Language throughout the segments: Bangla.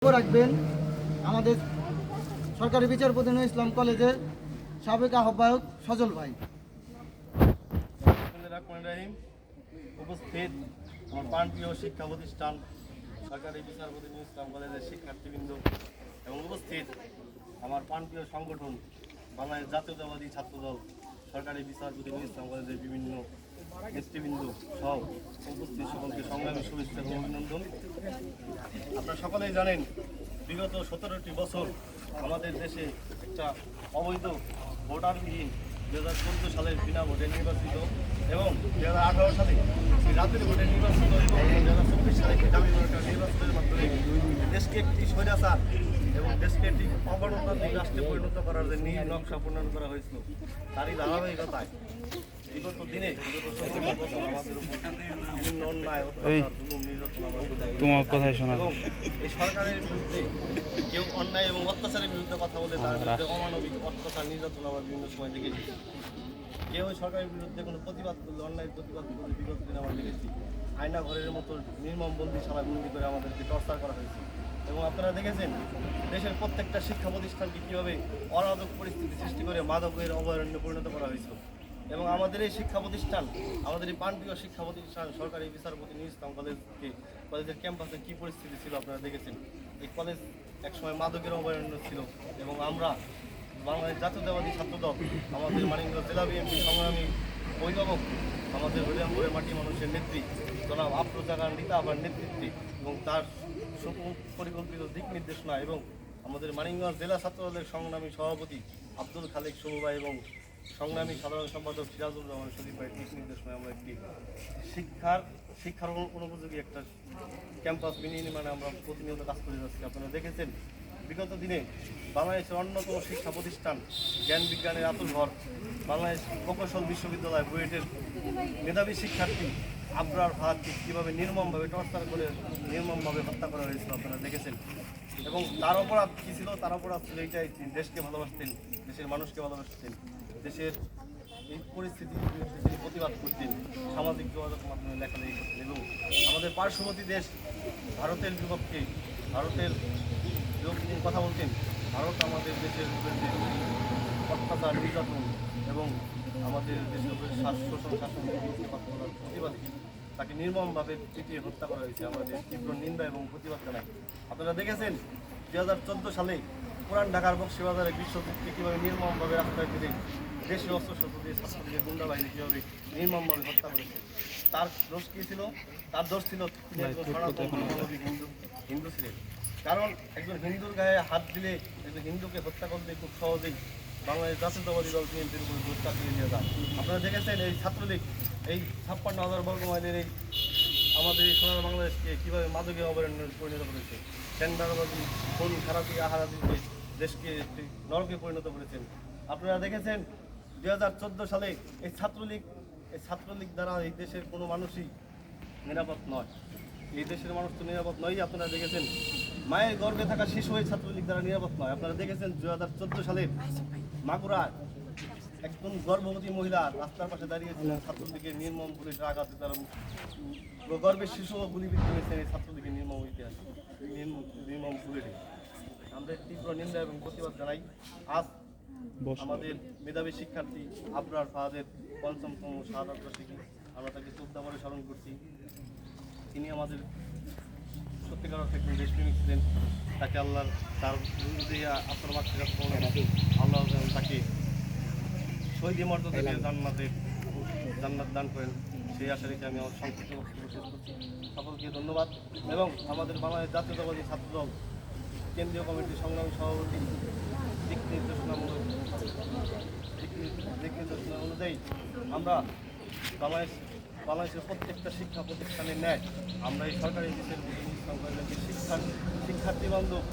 রাখবেন আমাদের সরকারি বিচারপতি নূর ইসলাম কলেজের সাবেক আহ্বায়ক সজল ভাই। উপস্থিত আমার প্রাণপ্রিয় শিক্ষা প্রতিষ্ঠান সরকারি বিচারপতি নূর ইসলাম কলেজের শিক্ষার্থীবৃন্দ এবং উপস্থিত আমার প্রাণপ্রিয় সংগঠন বাংলাদেশ জাতীয়তাবাদী ছাত্রদল সরকারি বিচারপতি নূর ইসলাম কলেজের বিভিন্ন নেতৃবৃন্দ সহ উপস্থিত সকলকে সংগ্রামী শুভেচ্ছা এবং অভিনন্দন। আপনারা সকলেই জানেন, বিগত 17টি বছর আমাদের দেশে একটা অবৈধ ভোটারবিহীন 2014 সালের বিনা ভোটে নির্বাচিত এবং 2018 সালে রাতের ভোটে নির্বাচিত এবং 2024 সালে দাবি নির্বাচনের মাধ্যমে দেশকে একটি স্বৈরাচার এবং দেশকে একটি অগণতান্ত্রিক রাষ্ট্রে পরিণত করার যে নীল নকশা প্রণয়ন করা হয়েছিল, তারই ধারাবাহিকতায় বিগত দিনে বিগত 17 বছর আমাদের উপর বিভিন্ন অন্যায় তোমার কথাই শোনা এবং এই সরকারের বিরুদ্ধে কেউ অন্যায় এবং অত্যাচারের বিরুদ্ধে কথা বলে তার বিরুদ্ধে অমানবিক অত্যাচার নির্যাতন আমরা বিভিন্ন সময় দেখেছি। কেউ সরকারের বিরুদ্ধে কোনো প্রতিবাদ করলে অন্যায় প্রতিবাদ করলে বিগত দিনে আমরা দেখেছি আয়না ঘরের মতো নির্মম বন্দিশালা বন্দি করে আমাদেরকে টর্চার করা হয়েছে। এবং আপনারা দেখেছেন দেশের প্রত্যেকটা শিক্ষা প্রতিষ্ঠানকে কীভাবে অরাজক পরিস্থিতি সৃষ্টি করে মাদকের অভয়ারণ্যে পরিণত করা হয়েছিল। এবং আমাদের এই শিক্ষা প্রতিষ্ঠান, আমাদের এই প্রাণপ্রিয় শিক্ষা প্রতিষ্ঠান সরকারি বিচারপতি নূর ইসলাম কলেজের ক্যাম্পাসে কী পরিস্থিতি ছিল আপনারা দেখেছেন। এই কলেজ একসময় মাদকের অভয়ারণ্য ছিল এবং আমরা বাংলাদেশ জাতীয়তাবাদী ছাত্রদল আমাদের মানিকগঞ্জ জেলা বিএনপি সংগ্রামী অভিভাবক আমাদের হরিরামপুরের মাটি মানুষের নেত্রী জনাব আফরোজ জাগান রিতা আবার নেতৃত্বে এবং তার সুপরিকল্পিত দিক নির্দেশনা এবং আমাদের মানিকগঞ্জ জেলা ছাত্রদলের সংগ্রামী সভাপতি আব্দুল খালেক শুভভাই এবং সংগ্রামী সাধারণ সম্পাদক সিরাজুর রহমান শরীফ ভাইয়ের দিক নির্দেশনায় আমরা একটি শিক্ষার অনুপযোগী একটা ক্যাম্পাস বিনির্মাণে আমরা প্রতিনিয়ত কাজ করে যাচ্ছি। আপনারা দেখেছেন বিগত দিনে বাংলাদেশের অন্যতম শিক্ষা প্রতিষ্ঠান জ্ঞান বিজ্ঞানের আতুরঘর বাংলাদেশ প্রকৌশল বিশ্ববিদ্যালয় বুয়েটের মেধাবী শিক্ষার্থী আবরার ফাহাদকে কীভাবে নির্মমভাবে টর্চার করে নির্মমভাবে হত্যা করা হয়েছিল আপনারা দেখেছেন। এবং তার অপরাধ কী ছিল? তার অপরাধ ছিল এইটাই, দেশকে ভালোবাসতেন, দেশের মানুষকে ভালোবাসতেন, দেশের এই পরিস্থিতির বিরুদ্ধে তিনি প্রতিবাদ করতেন, সামাজিক যোগাযোগ মাধ্যমে লেখালেখি করতেন এবং আমাদের পার্শ্ববর্তী দেশ ভারতের বিপক্ষে ভারতের কথা বলতেন। ভারত আমাদের দেশের বিরুদ্ধে অত্যাচার নির্যাতন এবং আমাদের দেশের উপরে শোষণ শাসন প্রতিবাদে তাকে নির্মমভাবে পিটিয়ে হত্যা করা হয়েছে। আমাদের তীব্র নিন্দা এবং প্রতিবাদ জানাই। আপনারা দেখেছেন 2014 সালে পুরান ঢাকার বক্সিবাজারে বিশ্বযুদ্ধে কীভাবে নির্মমভাবে রাস্তায় ফিরে দেশীয় অস্ত্রশস্ত্র দিয়ে ছাত্রদের গুন্ডা বাহিনী কীভাবে নির্মমভাবে হত্যা করেছে। তার দোষ কী ছিল? তার দোষ ছিল তিনি একজন সনাতন ধর্মাবলম্বী হিন্দু ছিলেন। কারণ একজন হিন্দুর গায়ে হাত দিলে, একজন হিন্দুকে হত্যা করলে খুব সহজেই বাংলাদেশ জাতীয়তাবাদী দল বিএনপির উপরে দোষ চাপিয়ে নিয়ে যায়। আপনারা দেখেছেন এই ছাত্রলীগ এই 56,000 বর্গ মাইলের এই আমাদের এই সোনার বাংলাদেশকে কীভাবে মাদকের অভয়ারণ্যে পরিণত করেছে। টেন্ডারবাজি, খুন খারাপি আহারাদিকে দেশকে একটি নরকে পরিণত করেছেন। আপনারা দেখেছেন 2014 সালে এই ছাত্রলীগ দ্বারা এই দেশের কোনো মানুষই নিরাপদ নয়। এই দেশের মানুষ তো নিরাপদ নয়। আপনারা দেখেছেন মায়ের গর্ভে থাকা শিশু এই ছাত্রলীগ দ্বারা নিরাপদ নয়। আপনারা দেখেছেন 2014 সালে মাগুরায় একজন গর্ভবতী মহিলা রাস্তার পাশে দাঁড়িয়েছিলেন, ছাত্রলীগের নির্মম পুলিশের আঘাতে তার গর্ভের শিশুও গুলিবিদ্ধ হয়েছেন এই ছাত্রলীগের নির্মম ইতিহাস নির্মম বুলেটে। আমরা তীব্র নিন্দা এবং প্রতিবাদ জানাই। আজ আমাদের মেধাবী শিক্ষার্থী আবরার ফাহাদের ৫ম শাহাদাত বার্ষিকী, আমরা তাকে শ্রদ্ধাভরে স্মরণ করছি। তিনি আমাদের সত্যিকার অর্থে একজন দেশপ্রেমিক ছিলেন। তাকে আল্লাহর তার আপনার মাতৃকাত আল্লাহ তাকে শহীদ মর্যাদা দিয়ে জান্নাত দান করেন, সেই আশা রেখে আমি আমার সংক্ষিপ্ত বক্তব্য শেষ করছি। সকলকে ধন্যবাদ। এবং আমাদের বাংলাদেশ জাতীয়তাবাদী ছাত্রদল কেন্দ্রীয় কমিটির সংগ্রামী সভাপতি দিক নির্দেশনা অনুযায়ী আমরা বাংলাদেশের প্রত্যেকটা শিক্ষা প্রতিষ্ঠানের ন্যায় আমরা এই সরকারি দেশের শিক্ষার্থী বান্ধব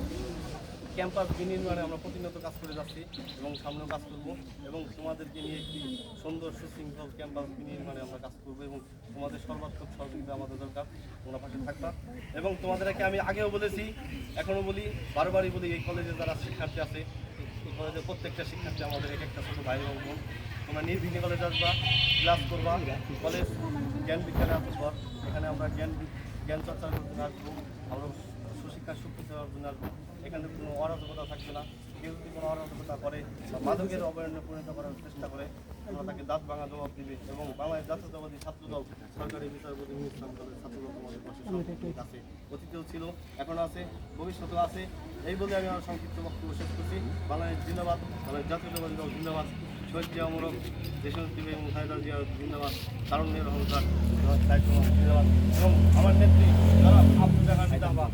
ক্যাম্পাস বিনির্মাণে আমরা প্রতিনিয়ত কাজ করে যাচ্ছি এবং সামনেও কাজ করব এবং তোমাদেরকে নিয়ে একটি সুন্দর সুশৃঙ্খল ক্যাম্পাস বিনির্মাণে আমরা কাজ করব এবং তোমাদের সর্বাত্মক সহযোগিতা আমাদের দরকার, তোমরা পাশে থাকবা। এবং তোমাদেরকে আমি আগেও বলেছি, এখনও বলি, বারবারই বলি, এই কলেজে যারা শিক্ষার্থী আছে, এই কলেজের প্রত্যেকটা শিক্ষার্থী আমাদের এক একটা ছোটো ভাই এবং বোন। তোমরা নির্বিঘ্নে কলেজে আসবা, ক্লাস করবা। কলেজ জ্ঞান বিজ্ঞানে আসবা, এখানে আমরা জ্ঞান চর্চা করতে আসবো। আমরা সুশিক্ষা শিক্ষা সুপ্রতিষ্ঠা অর্জনের এখানে কোনো অরাজকতা থাকবে না। কেউ যদি কোনো অরাজকতা করে বা মাদকের অবয়নে পরিণত করার চেষ্টা করে আমরা তাকে দাঁত ভাঙা জবাব দিবে। এবং বাংলাদেশ জাতীয়তাবাদী ছাত্রদল সরকারি বিচারপতি ইসলাম দলের ছাত্রদল আমাদের পাশে সবসময় আছে, অতীতেও ছিল, এখনও আছে, ভবিষ্যতেও আছে। এই বলে আমি আমার সংক্ষিপ্ত বক্তব্য শেষ করছি। বাংলাদেশ জিন্দাবাদ, বাংলাদেশ জাতীয়তাবাদী দল জিন্দাবাদ, শহীদ জিয়া অমরক, দেশনেত্রী এবং খালেদা জিয়া জিন্দাবাদ, তারুণ্যের অহংকার জিন্দাবাদ এবং আমার নেত্রী যারা আব্দুল জাহান জিন্দাবাদ।